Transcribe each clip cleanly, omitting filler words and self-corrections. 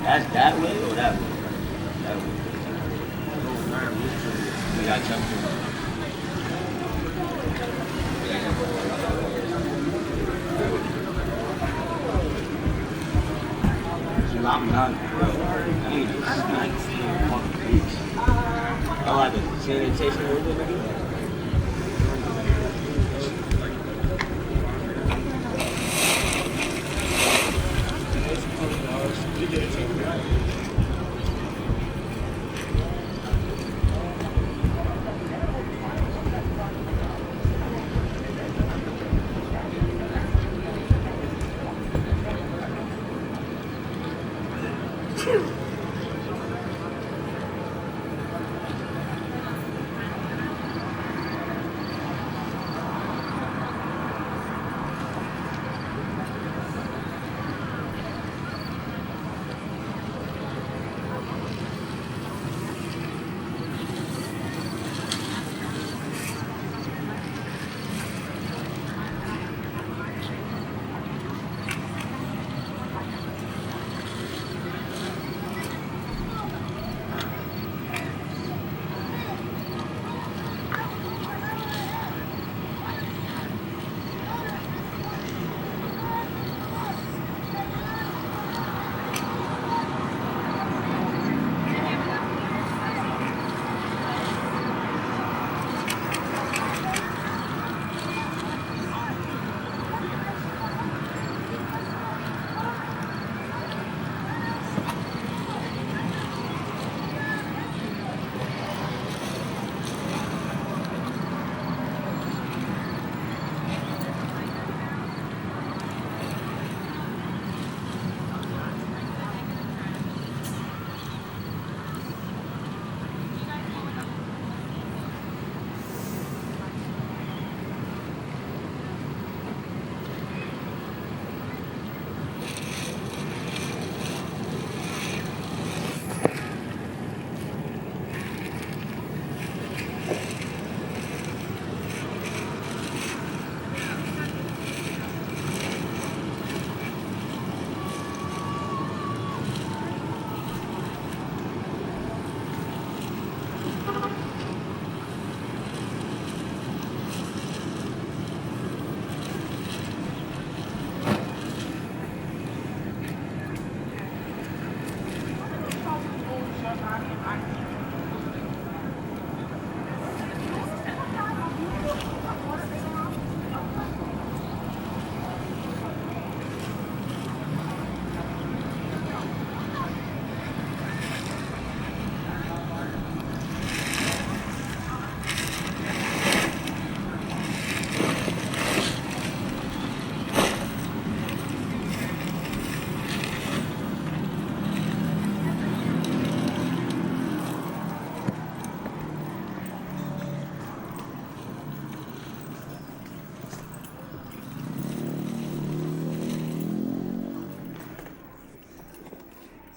That's that way or that way? That way. We got jumped in. I'm not, bro. I need to snacks on the beach. I like a sanitation a little bit, maybe.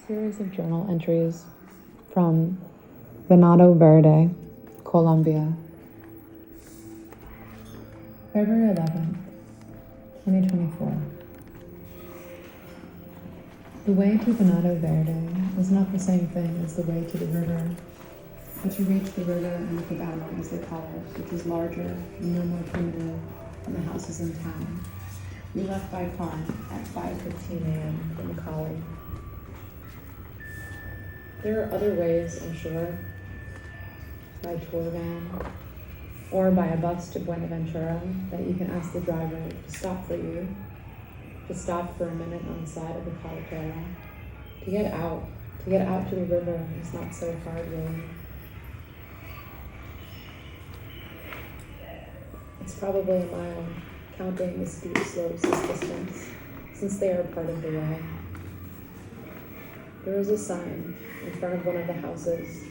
Series of journal entries from Venado Verde, Colombia. February 11th, 2024. The way to Venado Verde is not the same thing as the way to the river. but to reach the river and the cabana, as they call it, which is larger and no more primitive than the houses in town. We left by car at 5:15 a.m. from Cali. There are other ways, I'm sure, by tour van or by a bus to Buenaventura, that you can ask the driver to stop for you, to stop for a minute on the side of the carretera, to get out to the river is not so hard, really. It's probably a mile, counting the steep slopes as distance, since they are part of the way. There is a sign in front of one of the houses,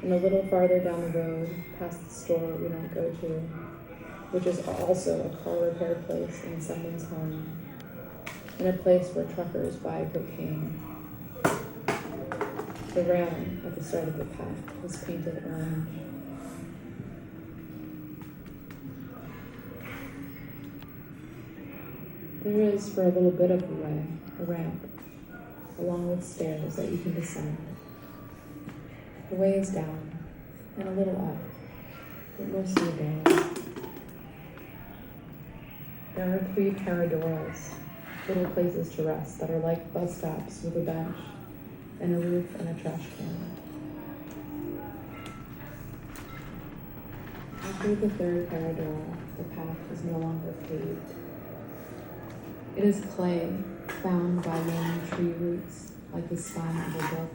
and a little farther down the road, past the store we don't go to, which is also a car repair place in someone's home, and a place where truckers buy cocaine. The railing at the start of the path was painted orange. There is, for a little bit of the way, a ramp, along with stairs that you can descend. The way is down, and a little up, but mostly down. There are 3 paradoras, little places to rest that are like bus stops with a bench, and a roof and a trash can. After the 3rd paradora, the path is no longer paved. It is clay found by long tree roots, like the spine of a book.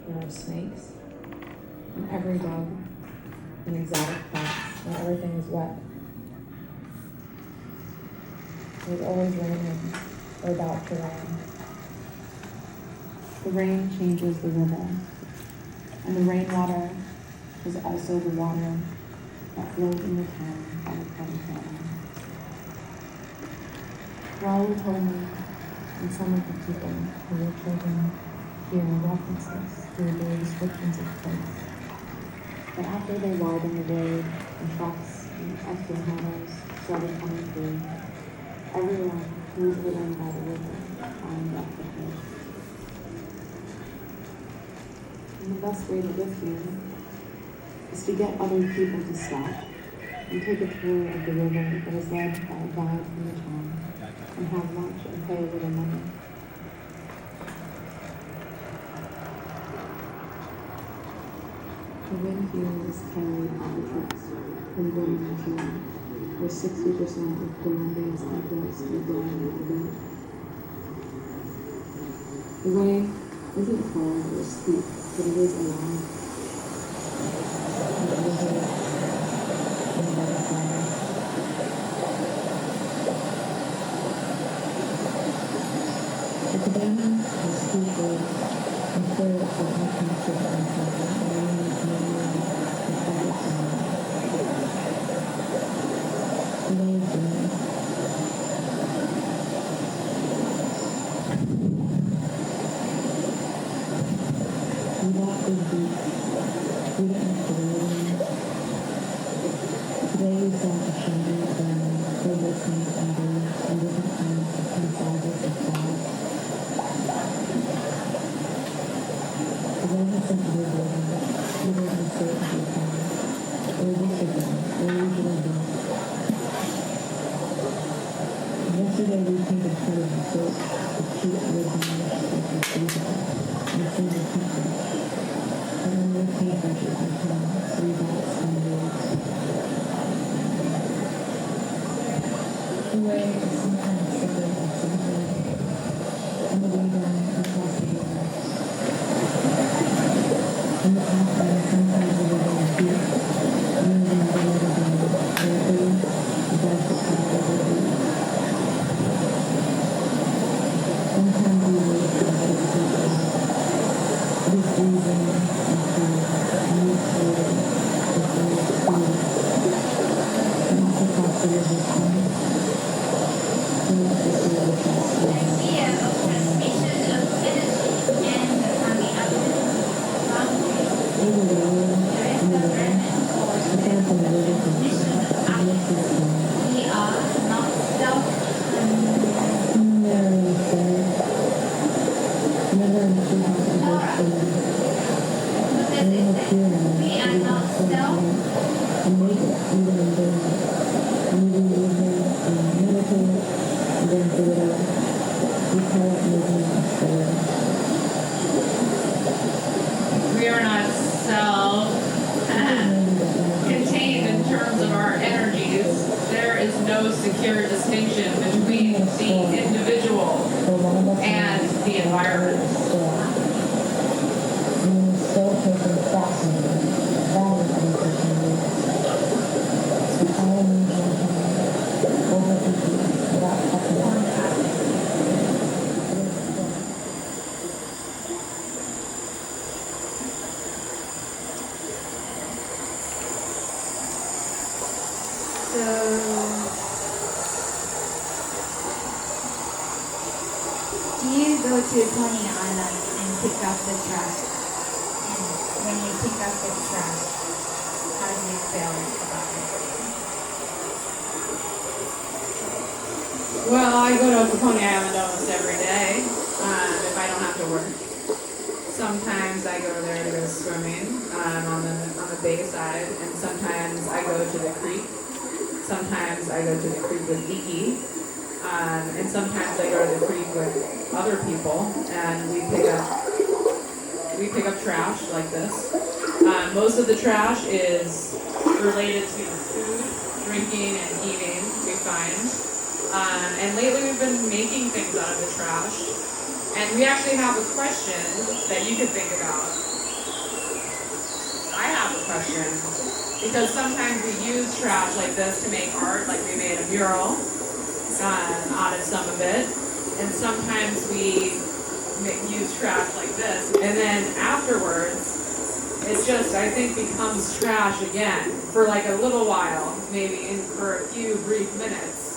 There are snakes, and every bug, and exotic plants, and everything is wet. It is always raining, or about to rain. The rain changes the river, and the rainwater is also the water that flows in the town by the Watershed. Raul told me, and some of the people who were children hear references to the descriptions of place, but after they widened the road and trucks and excavators started coming through, everyone who was living by the river climbed up the hill. And the best way to live here is to get other people to stop and take a tour of the river that is led by a guide from the town, and have lunch and pay a little money. The wind here is carried by the trucks from Buenaventura, where 60% of Colombia's imports are going by boat. The way isn't hard or steep, but it is alive. And over and butterfly. The cabana has 2 floors and 4 apartment concepts inside, along with many and private salons. The way is green. We walk with boots, we witness the railings. Today we saw a shadow ground filled with snakes and birds and different kinds and sizes of frogs. The way has some other buildings even in daylight. Moving movement and meditate, and then theater. We call it movement and story. We are not self-contained in terms of our energies. There is no secure distinction between the individual and the environment. And it's so freaking fascinating. That is education is. So follow me over people without touching on that. So, do you go to Coney Island and pick up the trash? And when you pick up the trash, how do you feel about it? Well, I go to Coney Island almost every day if I don't have to work. Sometimes I go there to go swimming on the bay side, and sometimes I go to the creek. Sometimes I go to the creek with Iki, and sometimes I go to the creek with other people, and we pick up trash like this. Most of the trash is related to food, drinking, and eating, we find. And lately we've been making things out of the trash. And we actually have a question that you could think about. I have a question. Because sometimes we use trash like this to make art, like we made a mural out of some of it. And sometimes we use trash like this. And then afterwards, it just, I think, becomes trash again for like a little while, maybe for a few brief minutes.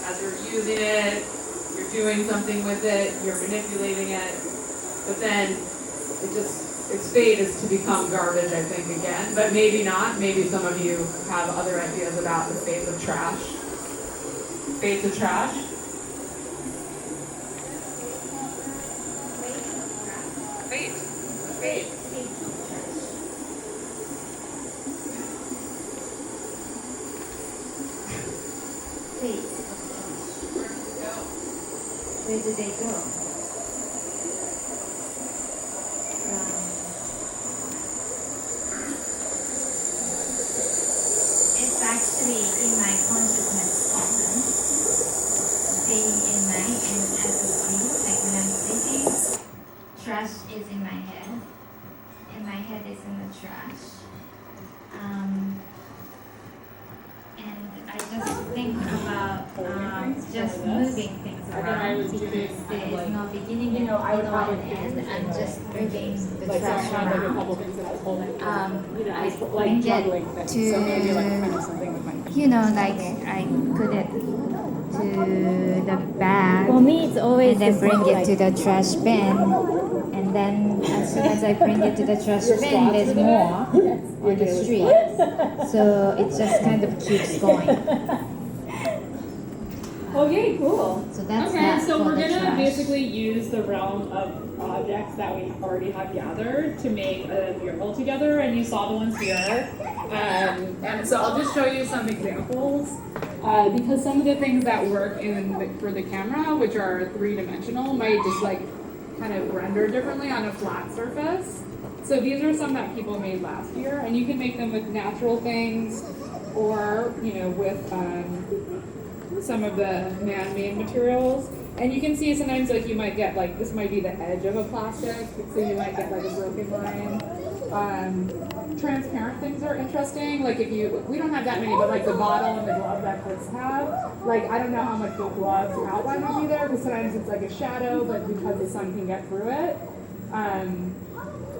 As you're using it, you're doing something with it, you're manipulating it, but then its fate is to become garbage, I think, again. But maybe not. Maybe some of you have other ideas about the fate of trash. Fate of trash? Fate. Fate. Fate. Where do they go? It's actually in my consciousness often. Being in my, and as a sleep, like when I'm sleeping, trash is in my head. And my head is in the trash. And I just think about just moving things around because there is no beginning and no end. I'm just moving the trash around. I bring it to, like I put it to the bag. For me, it's always and then bring it like to the trash bin. And then as soon as I bring it to the trash bin, there's more on the street. So it just kind of keeps going. Okay, cool. So that's okay, that so for we're the gonna trash. basically use the realm of objects that we already have gathered to make a mural together, and you saw the ones here. And so I'll just show you some examples because some of the things that work for the camera, which are three-dimensional, might just like kind of render differently on a flat surface. So these are some that people made last year, and you can make them with natural things or with some of the man-made materials. And you can see sometimes like you might get like, this might be the edge of a plastic, so you might get like a broken line. Transparent things are interesting, like we don't have that many, but like the bottle and the glove that Chris have, like I don't know how much the glove's outline would be there, because sometimes it's like a shadow, but because the sun can get through it.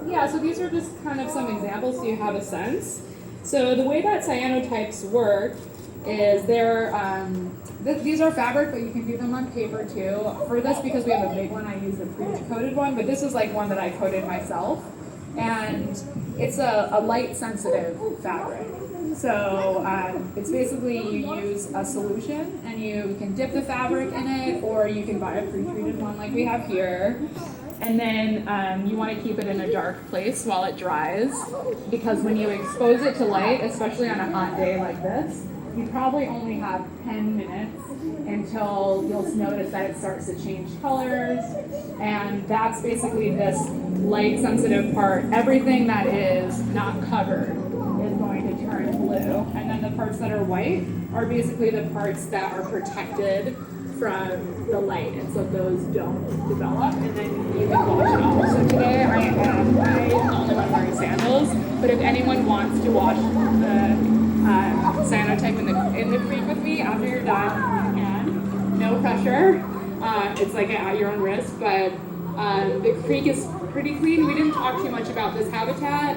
Yeah, so these are just kind of some examples so you have a sense. So the way that cyanotypes work is these are fabric, but you can do them on paper too. For this, because we have a big one, I used a pre-coated one, but this is like one that I coated myself. And it's a light sensitive fabric. So it's basically you use a solution and you can dip the fabric in it, or you can buy a pre-treated one like we have here. And then you want to keep it in a dark place while it dries, because when you expose it to light, especially on a hot day like this, you probably only have 10 minutes until you'll notice that it starts to change colors. And that's basically this light sensitive part. Everything that is not covered is going to turn blue. And then the parts that are white are basically the parts that are protected from the light, and so those don't develop, and then you can wash it off. So today I'm the only one wearing sandals, but if anyone wants to wash the cyanotype in the creek with me after you're done, you can. No pressure. It's like at your own risk, but the creek is pretty clean. We didn't talk too much about this habitat,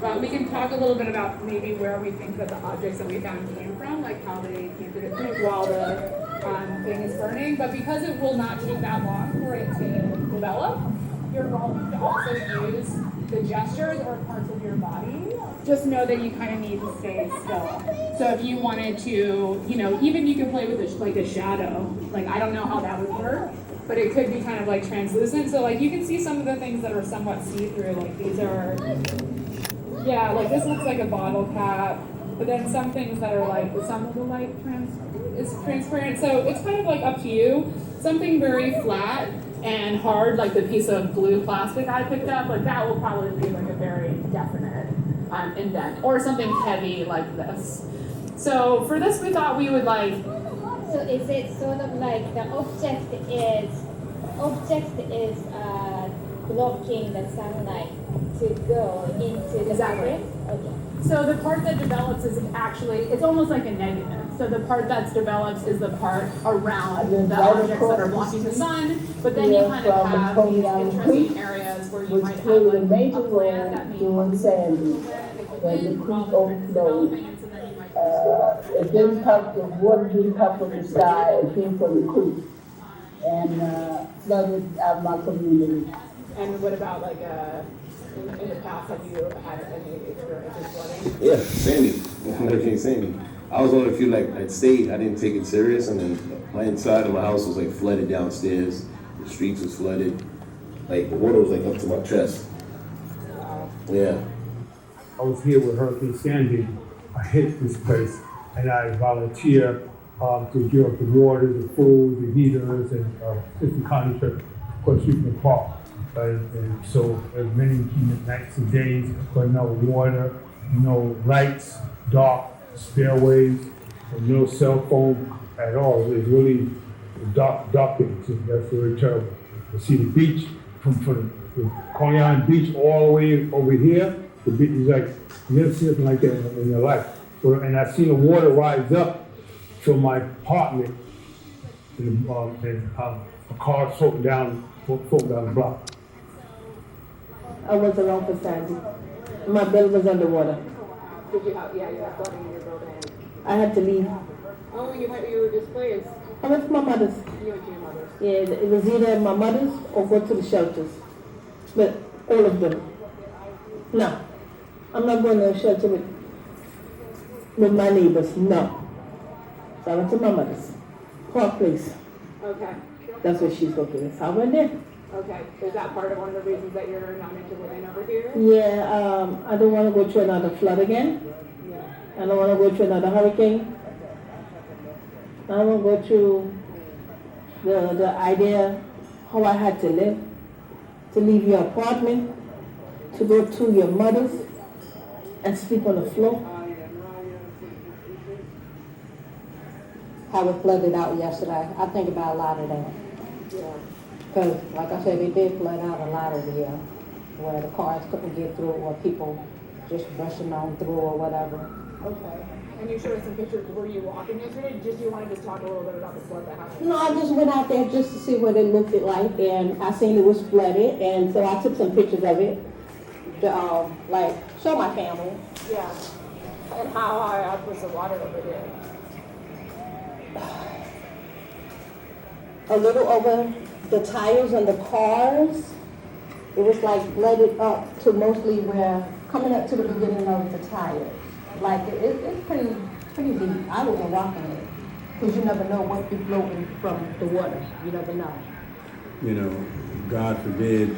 but we can talk a little bit about maybe where we think that the objects that we found came from, like how they came to the creek while the thing is burning. But because it will not take that long for it to develop, you're going to also use the gestures or parts of your body. Just know that you kind of need to stay still. So if you wanted to, even you can play with a shadow. Like, I don't know how that would work, but it could be kind of like translucent. So like you can see some of the things that are somewhat see-through. Like these are, like this looks like a bottle cap. But then some things that are like, some of the light is transparent. So it's kind of like up to you. Something very flat and hard, like the piece of blue plastic I picked up, like that will probably be like a very definite indent. Or something heavy like this. So for this we thought we would like... So is it sort of like the object is blocking the sunlight to go into the Exactly. fabric? Okay. So the part that develops is actually, it's almost like a negative. So the part that develops is the part around the objects that are blocking the sun, but then you kind of have these interesting areas where you might have like a plant that may during Sandy, when the creek overflowed. It didn't come, the water didn't come from the sky, it came from the creek and flooded out my community. And what about like in the past, have you had any experience with flooding? Yeah, Sandy. Hurricane Sandy. I was one of the few that stayed. I didn't take it serious, and then my inside of my house was like flooded downstairs. The streets was flooded. Like the water was like up to my chest. Yeah. I was here with Hurricane Sandy. I hit this place, and I volunteered to give up the water, the food, the heaters, and assistant contractor across the street from the park. And so as many nights and days, but no water, no lights, dark stairways, and no cell phone at all. It's really dark things. That's very terrible. You see the beach from the Coney Island Beach all the way over here. The beach is like, you never see something like that in your life. And I seen the water rise up from my apartment, and a car floating down the block. I was around for Sandy. My building was underwater. Did you have flooding in your building? I had to leave. Oh, you were displaced. I went to my mother's. You went to your mother's. Yeah, it was either my mother's or go to the shelters. But all of them. No. I'm not going to a shelter with my neighbors. No. So I went to my mother's. Park Place. Okay. That's where she's located. So I went there. Okay. Is that part of one of the reasons that you're not into living over here? Yeah, I don't want to go through another flood again. Yeah. I don't want to go through another hurricane. I don't want to go through the idea how I had to live, to leave your apartment, to go to your mother's and sleep on the floor. I was flooded out yesterday. I think about a lot of that. Yeah. Because, like I said, they did flood out a lot over here where the cars couldn't get through or people just rushing on through or whatever. Okay. And you showed us some pictures. Were you walking yesterday? You want to just talk a little bit about the flood that happened? No, I just went out there just to see what it looked like, and I seen it was flooded, and so I took some pictures of it to, show my family. Yeah. And how high up was the water over here? A little over the tires on the cars. It was like flooded up to mostly where, coming up to the beginning of the tires. Like, it's pretty deep. I wouldn't walk in it, because you never know what you're floating from the water. You never know. you know, God forbid,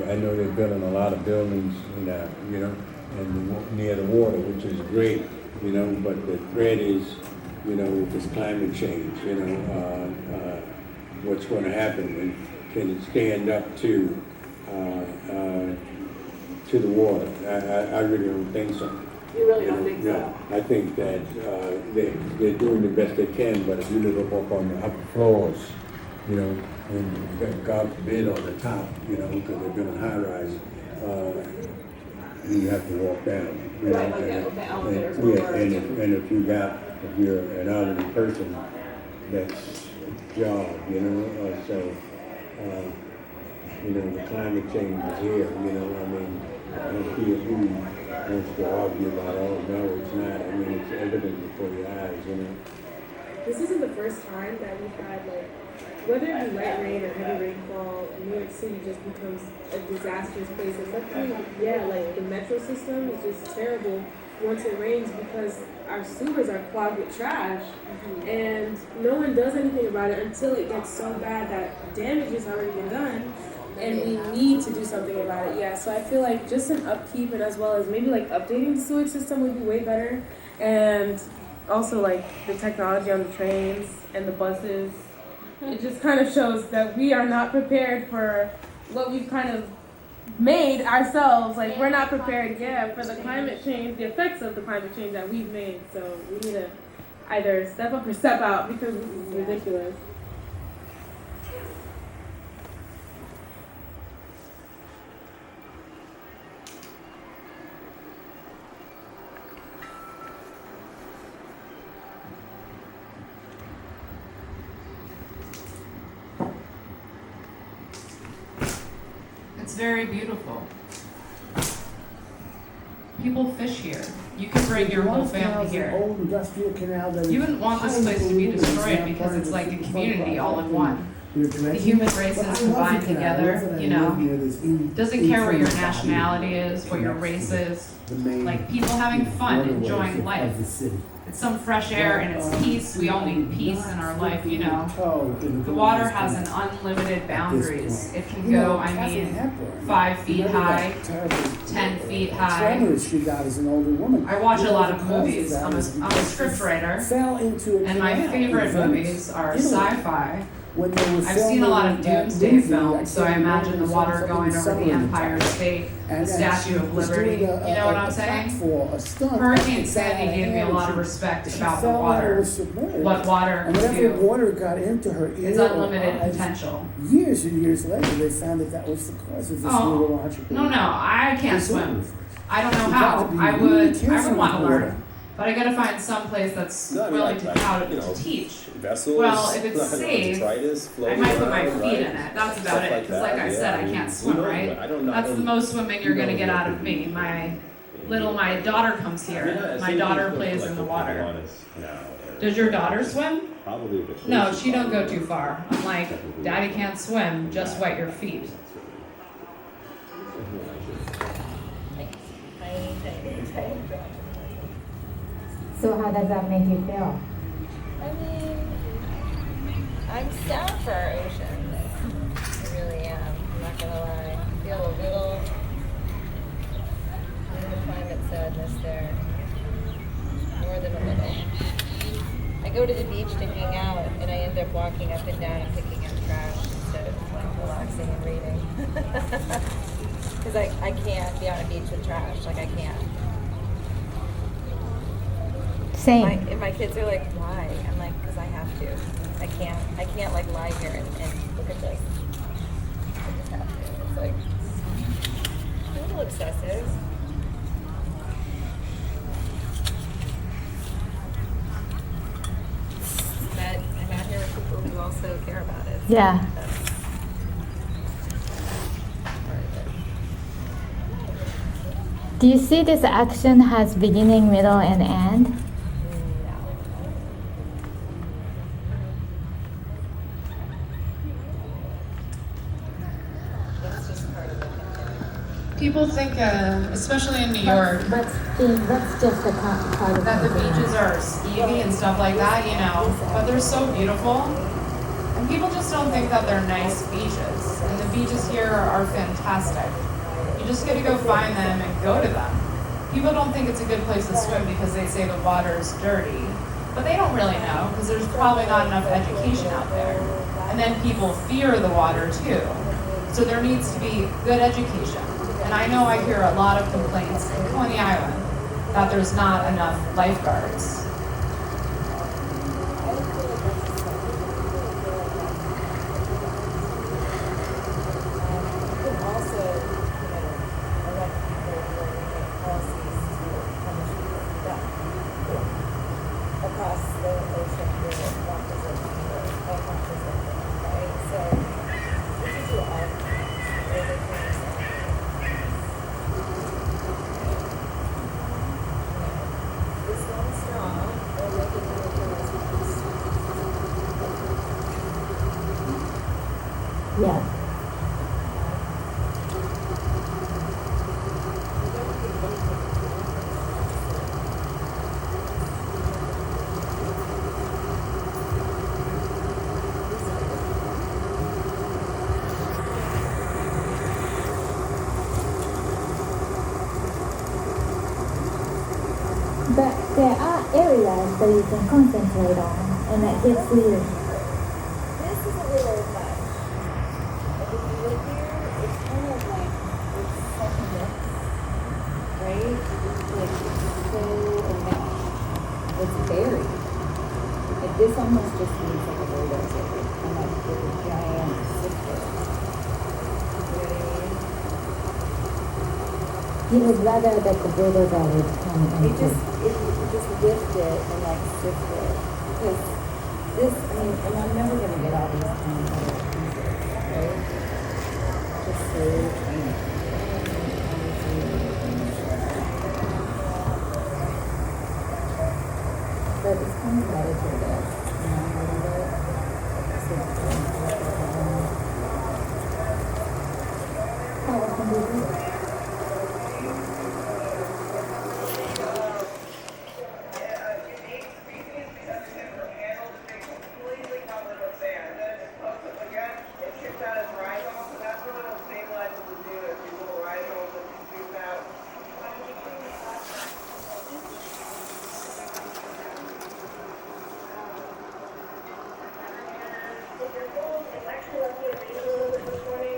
I know they're building a lot of buildings, you know, and near the water, which is great, you know, but the threat is, you know, with this climate change, you know, what's going to happen, and can it stand up to the water? I really don't think so. You really don't think so? No, I think that they're doing the best they can, but if you live up on the upper floors, you know, and God forbid on the top, you know, because they're building high rise, you have to walk down. You know, Right, like the elevators. and if you're an elderly person, that's job, you know, you know, the climate change is here, you know, I mean, I don't care who wants to argue about, oh, no, it's not, I mean, it's evident before your eyes, you know. This isn't the first time that we've had, like, whether it be light rain or heavy rainfall, New York City just becomes a disastrous place. Especially, yeah, like the metro system is just terrible once it rains because our sewers are clogged with trash. And no one does anything about it until it gets so bad that damage has already been done. And we need to do something about it, yeah. So I feel like just an upkeep and as well as maybe like updating the sewage system would be way better. And also like the technology on the trains and the buses. It just kind of shows that we are not prepared for what we've kind of made ourselves. Like we're not prepared, yeah, for the climate change, the effects of the climate change that we've made. So we need to either step up or step out because this is ridiculous. It's very beautiful. People fish here. You can bring your whole family here. You wouldn't want this place to be destroyed because it's like a community all in one. The human races combined together, you know, doesn't care what your nationality is, what your race is, like people having fun, enjoying life. It's some fresh air and it's peace. We all need peace in our life, you know. The water has an unlimited boundaries. It can go, 5 feet high, 10 feet high. I watch a lot of movies. I'm a scriptwriter, and my favorite movies are sci-fi. I've seen a lot of doomsday films, so I imagine the water going over the Empire State, the Statue of Liberty. You know what I'm saying? Hurricane Sandy gave me a lot of respect about the water, what water can do. It's unlimited potential. Years and years later, they found that was the cause of this neurological. No, I can't swim. I don't know how. I would want to learn. But I gotta find some place that's willing to teach. Vessels, well, if it's safe, I might put my feet in it. That's about it. Because like I said, I can't swim, right? That's the most swimming you're gonna get out of me. My daughter comes here. My daughter plays in the water. Does your daughter swim? Probably. No, she don't go too far. I'm like, Daddy can't swim. Just wet your feet. So how does that make you feel? I mean, I'm sad for our oceans. I really am. I'm not gonna lie. I feel a little climate sadness there. More than a little. I go to the beach to hang out, and I end up walking up and down and picking up trash instead of like relaxing and reading. Because I can't be on a beach with trash. Like I can't. Same. And my kids are like, why? I'm like, because I have to. I can't like lie here and look at this. I just have to. It's like a little obsessive. But I'm out here with people who also care about it. Yeah. That's part of it. Do you see this action has beginning, middle, and end? People think, especially in New York, That's just a part of that the beaches are skeevy and stuff like that, you know, but they're so beautiful. And people just don't think that they're nice beaches. And the beaches here are fantastic. You just get to go find them and go to them. People don't think it's a good place to swim because they say the water's dirty. But they don't really know because there's probably not enough education out there. And then people fear the water too. So there needs to be good education. And I know I hear a lot of complaints in Coney Island that there's not enough lifeguards. Yeah. But there are areas that you can concentrate on, and that gets you. This is a little much. Like if you live here, it's kind of like it's such a mix, right? Like it's so enmeshed. It's buried. Like this almost just needs like a bulldozer, and like with a giant sifter. You know what I mean? You would rather that the bulldozer would come and It just lift it and like sift it. Because this, I mean, and I'm never gonna get all these things out of pieces, right? Just so tiny. But it's kind of meditative, you know, a little bit. So it's kind of like, how often do you do it? If your phone is actually lucky to make a little bit this morning,